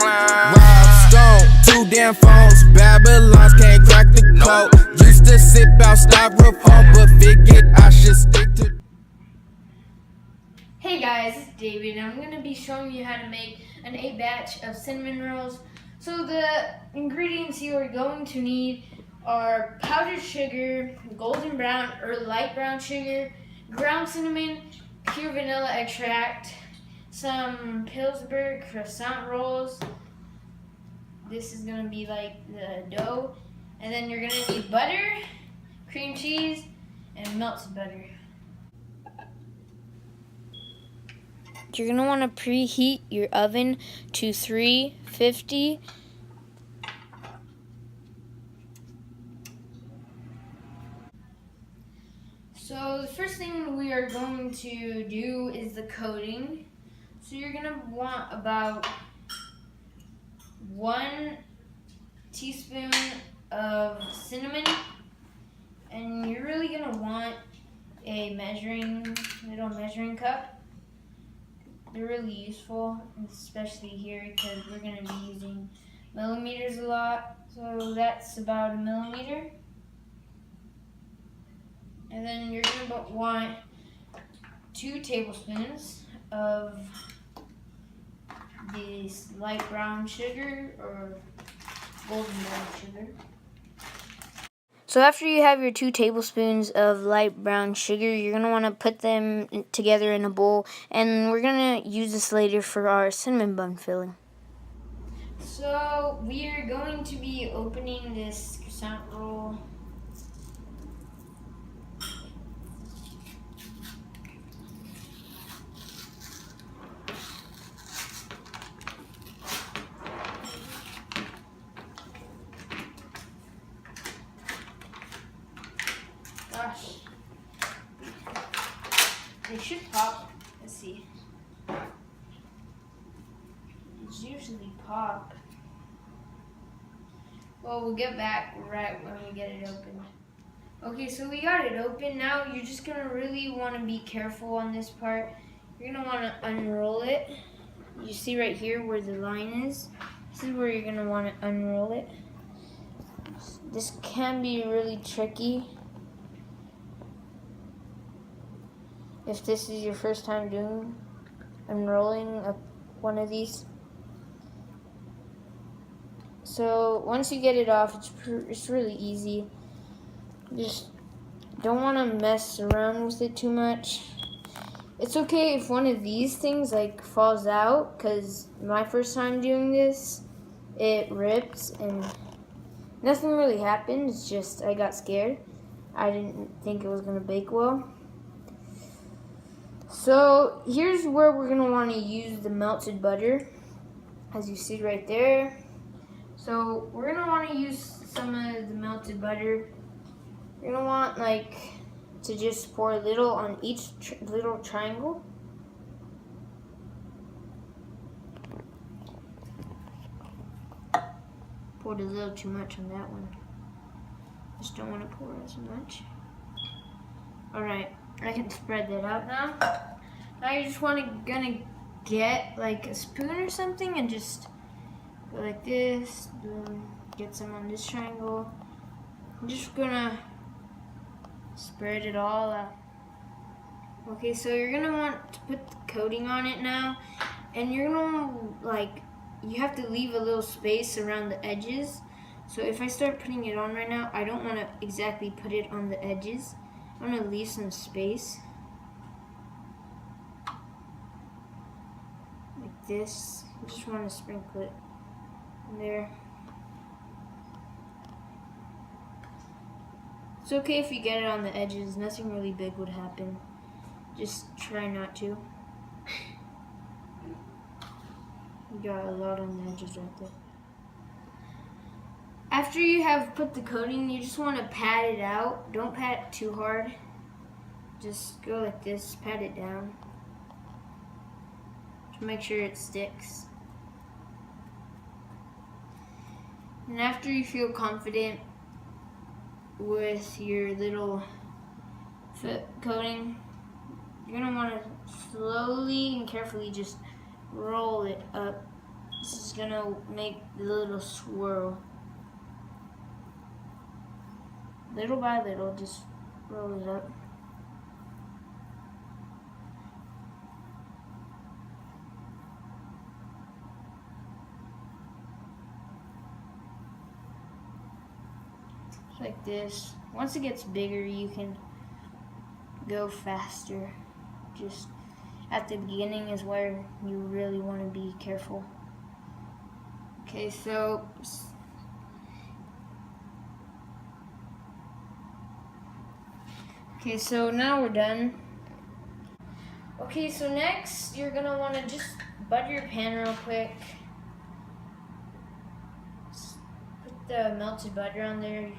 Rob Stone, 2 damn phones, Babylons can't crack the code. Used to sip out styrofoam, but figured I should stick to. Hey guys, it's David, and I'm going to be showing you how to make an 8 batch of cinnamon rolls. So the ingredients you are going to need are powdered sugar, golden brown or light brown sugar, ground cinnamon, pure vanilla extract, some Pillsbury croissant rolls. This is going to be like the dough. And then you're going to need butter, cream cheese, and melted butter. You're going to want to preheat your oven to 350. So the first thing we are going to do is the coating. So you're going to want about 1 teaspoon of cinnamon, and you're really going to want a little measuring cup. They're really useful, especially here because we're going to be using millimeters a lot. So that's about 1 millimeter. And then you're going to want 2 tablespoons of this light brown sugar or golden brown sugar. So after you have your 2 tablespoons of light brown sugar, you're going to want to put them together in a bowl, and we're going to use this later for our cinnamon bun filling. So we are going to be opening this croissant roll. Gosh, they should pop. Let's see. It's usually pop. Well, we'll get back right when we get it open. Okay, so we got it open. Now you're just gonna really want to be careful on this part. You're gonna want to unroll it. You see right here where the line is? This is where you're gonna want to unroll it. This can be really tricky if this is your first time doing unrolling one of these. So once you get it off, it's really easy. Just don't want to mess around with it too much. It's okay if one of these things like falls out, because my first time doing this, it ripped and nothing really happened. It's just I got scared. I didn't think it was going to bake well. So here's where we're going to want to use the melted butter, as you see right there. So we're going to want to use some of the melted butter. You're going to want to just pour a little on each little triangle. Poured a little too much on that one. Just don't want to pour as much. Alright, I can spread that out now. Now you just gonna get like a spoon or something and just go like this. Get some on this triangle. I'm just gonna spread it all out. Okay, so you're gonna want to put the coating on it now, and you're gonna you have to leave a little space around the edges. So if I start putting it on right now, I don't want to exactly put it on the edges. I'm gonna leave some space like this. I just want to sprinkle it in there. It's okay if you get it on the edges. Nothing really big would happen. Just try not to. You got a lot on the edges right there. After you have put the coating, you just want to pat it out. Don't pat it too hard. Just go like this, pat it down. To make sure it sticks. And after you feel confident with your little coating, you're going to want to slowly and carefully just roll it up This is gonna make the little swirl. Little by little, just roll it up. Like this. Once it gets bigger, you can go faster. Just at the beginning is where you really want to be careful. Okay, so now we're done. Okay, so next you're gonna want to just butter your pan real quick. Just put the melted butter on there.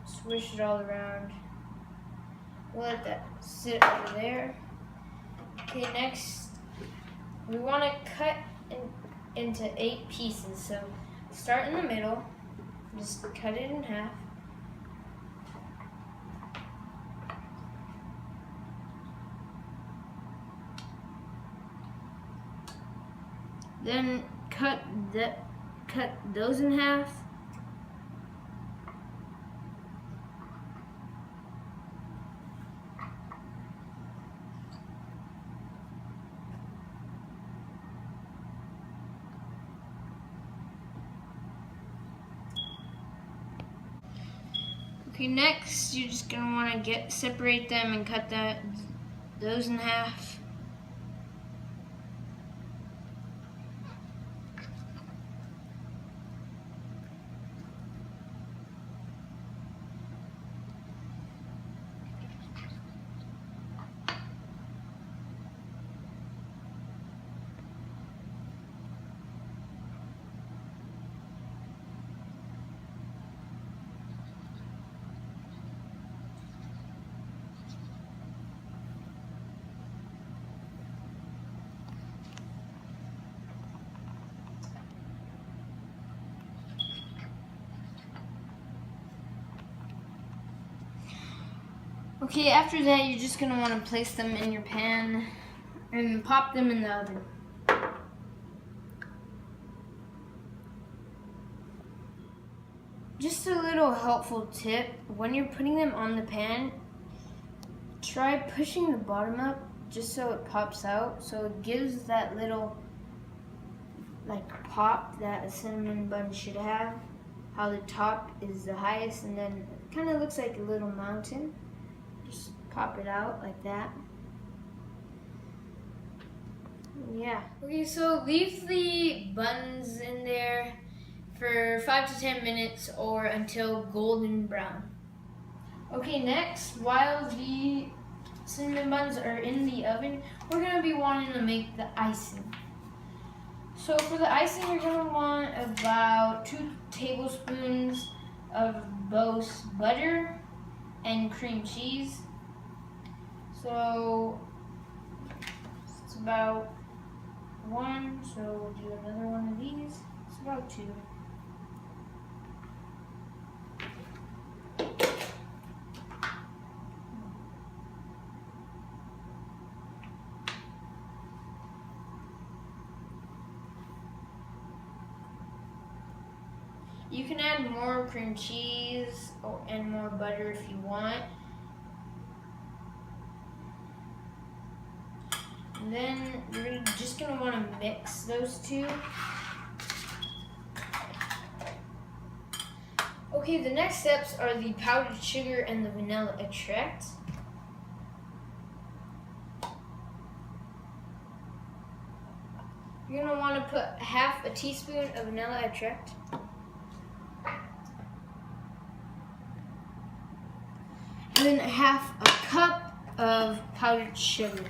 Swish it all around. We'll let that sit over there. Okay, next we want to cut into 8 pieces. So start in the middle, just cut it in half. Then cut those in half. Okay, next you're just gonna want to separate them and cut those in half. Okay, after that you're just going to want to place them in your pan and pop them in the oven. Just a little helpful tip, when you're putting them on the pan, try pushing the bottom up just so it pops out, so it gives that little pop that a cinnamon bun should have. How the top is the highest and then it kind of looks like a little mountain. Just pop it out like that. Yeah. Okay, so leave the buns in there for 5 to 10 minutes or until golden brown. Okay, next, while the cinnamon buns are in the oven, we're going to be wanting to make the icing. So for the icing, you're going to want about 2 tablespoons of both butter and cream cheese. So it's about 1, so we'll do another one of these. It's about 2. You can add more cream cheese and more butter if you want. And then you're just going to want to mix those two. Okay, the next steps are the powdered sugar and the vanilla extract. You're going to want to put half a teaspoon of vanilla extract. And then half a cup of powdered sugar.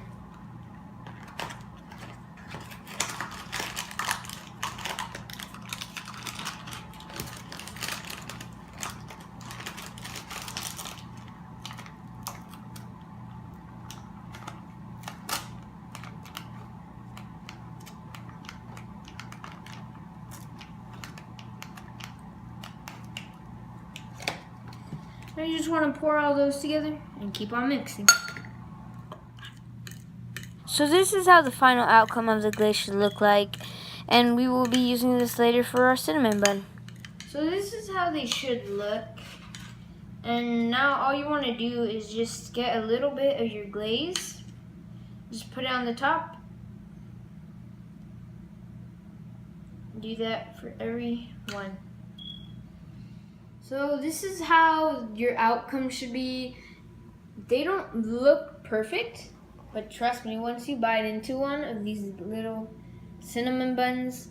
Now you just want to pour all those together and keep on mixing. So this is how the final outcome of the glaze should look like, and we will be using this later for our cinnamon bun. So this is how they should look, and now all you want to do is just get a little bit of your glaze, just put it on the top. Do that for every one. So this is how your outcome should be. They don't look perfect, but trust me, once you bite into one of these little cinnamon buns,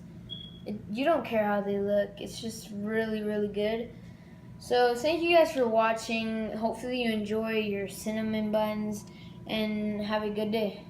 you don't care how they look. It's just really, really good. So thank you guys for watching. Hopefully you enjoy your cinnamon buns and have a good day.